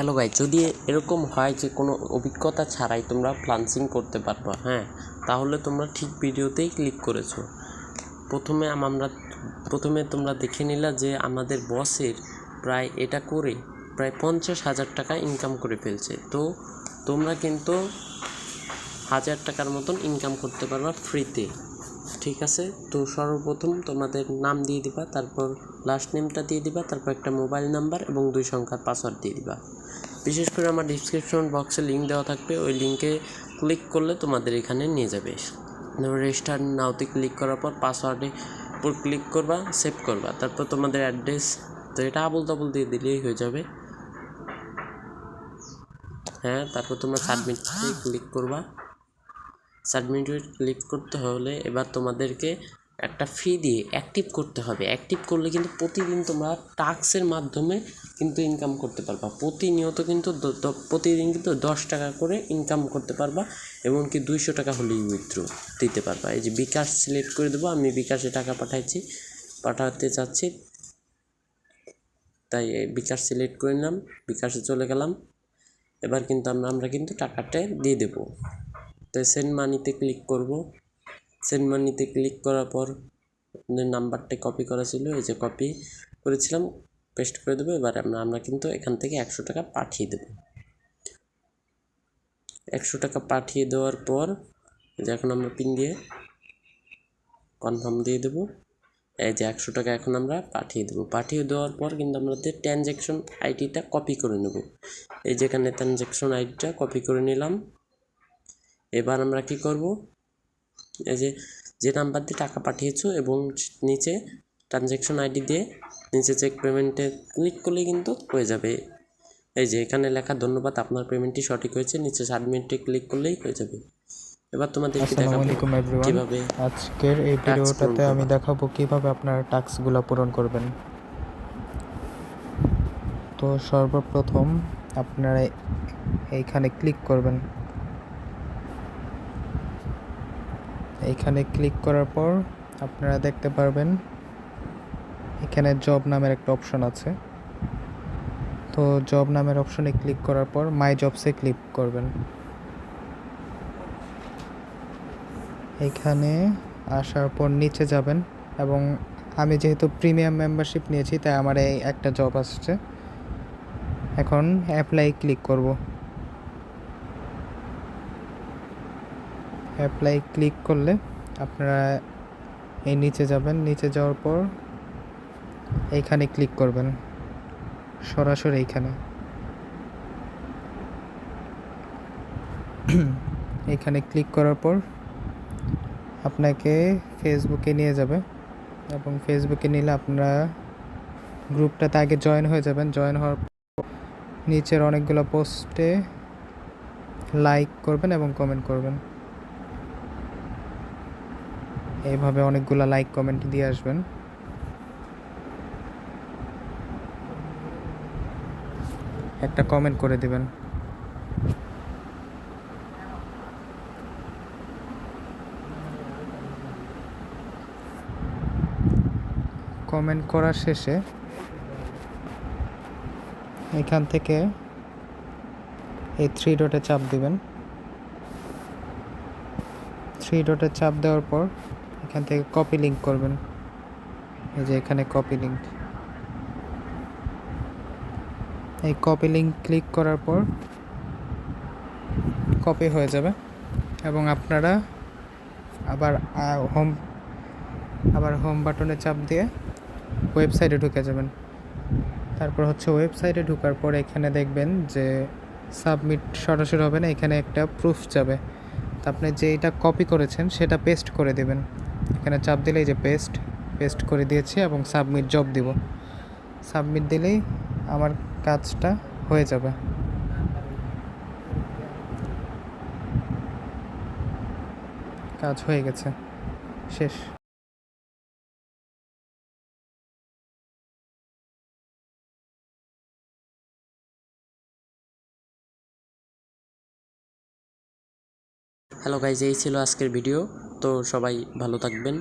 Hello guys, যদি এরকম হয় যে কোনো অভিজ্ঞতা ছাড়াই তোমরা ফ্লান্সিং করতে পারবা, তাহলে তোমরা ঠিক ভিডিওতেই ক্লিক করেছো। প্রথমে তোমরা দেখে নিলা যে আমাদের বসের প্রায় এটা করে প্রায় 50,000 টাকা ইনকাম করে ফেলছে। তো তোমরা কিন্তু 1,000 টাকার মতন ইনকাম করতে পারবা ফ্রিতে, ঠিক আছে। তো সর্বপ্রথম তোমাদের নাম দিয়ে দিবা, তারপর লাস্ট নেমটা দিয়ে দিবা, তারপর একটা মোবাইল নাম্বার এবং 2 সংখ্যার পাসওয়ার্ড দিয়ে দিবা। বিশেষ করে আমার ডিসক্রিপশন বক্সে লিঙ্ক দেওয়া থাকবে, ওই লিঙ্কে ক্লিক করলে তোমাদের এখানে নিয়ে যাবে। রেজিস্টার নাওতে ক্লিক করার পর পাসওয়ার্ডে উপর ক্লিক করবা, সেভ করবা, তারপর তোমাদের অ্যাড্রেস তো এটা আবল তাবল দিয়ে দিলেই হয়ে যাবে। তারপর তোমরা সাবমিটে ক্লিক করবা। সাবমিটে ক্লিক করতে হলে এবার তোমাদেরকে একটা ফি দিয়ে অ্যাক্টিভ করতে হবে। অ্যাক্টিভ করলে কিন্তু প্রতিদিন তোমরা টাস্কের মাধ্যমে কিন্তু ইনকাম করতে পারবা। প্রতিনিয়ত কিন্তু প্রতিদিন কিন্তু 10 টাকা করে ইনকাম করতে পারবা, এমনকি 200 টাকা হলেই উইথড্র দিতে পারবা। এই যে বিকাশ সিলেক্ট করে দেবো, আমি বিকাশে টাকা পাঠাতে চাচ্ছি, তাই বিকাশ সিলেক্ট করে নিলাম, বিকাশে চলে গেলাম। এবার কিন্তু আমরা কিন্তু টাকাটা দিয়ে দেবো। তো সেন্ড মানিতে ক্লিক করব। সেন্ড মানিতে ক্লিক করার পর নাম্বারটা কপি করা ছিল, এই যে কপি করেছিলাম, পেস্ট করে দেবো। এবার আমরা কিন্তু এখান থেকে 100 টাকা পাঠিয়ে দেব। 100 টাকা পাঠিয়ে দেওয়ার পর যে এখন আমরা পিন দিয়ে কনফার্ম দিয়ে দেবো। এই যে 100 টাকা এখন আমরা পাঠিয়ে দেবো। পাঠিয়ে দেওয়ার পর কিন্তু আমাদের ট্রানজ্যাকশন আইডিটা কপি করে নেব। এই যেখানে ট্রানজ্যাকশন আইডিটা কপি করে নিলাম। এবার আমরা কি করব, এই যে নাম্বার দিয়ে টাকা পাঠিয়েছো এবং নিচে ট্রানজ্যাকশন আইডি দিয়ে নিচে চেক পেমেন্টে ক্লিক করলে কিন্তু হয়ে যাবে। এই যে এখানে লেখা ধন্যবাদ, আপনার পেমেন্টটি সঠিক হয়েছে, নিচে সাবমিটে ক্লিক করলেই হয়ে যাবে। এবার তোমাদেরকে দেখাবো কিভাবে আজকের এই ভিডিওটাতে আমি দেখাবো কিভাবে আপনার টাস্কগুলো পূরণ করবেন। তো সর্বপ্রথম আপনারা এইখানে ক্লিক করবেন। এইখানে ক্লিক করার পর আপনারা দেখতে পারবেন এখানে জব নামের একটা অপশন আছে। তো জব নামের অপশনে ক্লিক করার পর মাই জবসে ক্লিক করবেন। এখানে আসার পর নিচে যাবেন এবং আমি যেহেতু প্রিমিয়াম মেম্বারশিপ নিয়েছি তাই আমার এই একটা জব আসছে। এখন অ্যাপ্লাই ক্লিক করব। অ্যাপ্লাই ক্লিক করলে আপনারা এই নিচে যাবেন। নিচে যাওয়ার পর এইখানে ক্লিক করবেন, সরাসরি এইখানে। এইখানে ক্লিক করার পর আপনাকে ফেসবুকে নিয়ে যাবে এবং ফেসবুকে নিলে আপনারা গ্রুপটাতে আগে জয়েন হয়ে যাবেন। জয়েন হওয়ার পর নিচের অনেকগুলো পোস্টে লাইক করবেন এবং কমেন্ট করবেন। এইভাবে অনেকগুলো লাইক কমেন্ট দিয়ে আসবেন। একটা কমেন্ট করে দিবেন। কমেন্ট করার শেষে এখান থেকে এই 3 ডটে চাপ দিবেন। 3 ডটে চাপ দেওয়ার পর এখান থেকে কপি লিংক করবেন। এই যে এখানে কপি লিংক, এই কপি লিংক ক্লিক করার পর কপি হয়ে যাবে এবং আপনারা আবার হোম বাটনে চাপ দিয়ে ওয়েবসাইটে ঢুকে যাবেন। তারপর ওয়েবসাইটে ঢোকার পর এখানে দেখবেন যে সাবমিট সরাসরি হবে না, এখানে একটা প্রুফ যাবে। তো আপনি যেটা কপি করেছেন সেটা পেস্ট করে দেবেন। এখানে চাপ দিলেই যে পেস্ট করে দিয়েছি এবং সাবমিট জব দিব। সাবমিট দিলেই আমার কাজটা হয়ে যাবে। কাজ হয়ে গেছে, শেষ। হ্যালো গাইজ, এই ছিল আজকের ভিডিও। তো সবাই ভালো থাকবেন।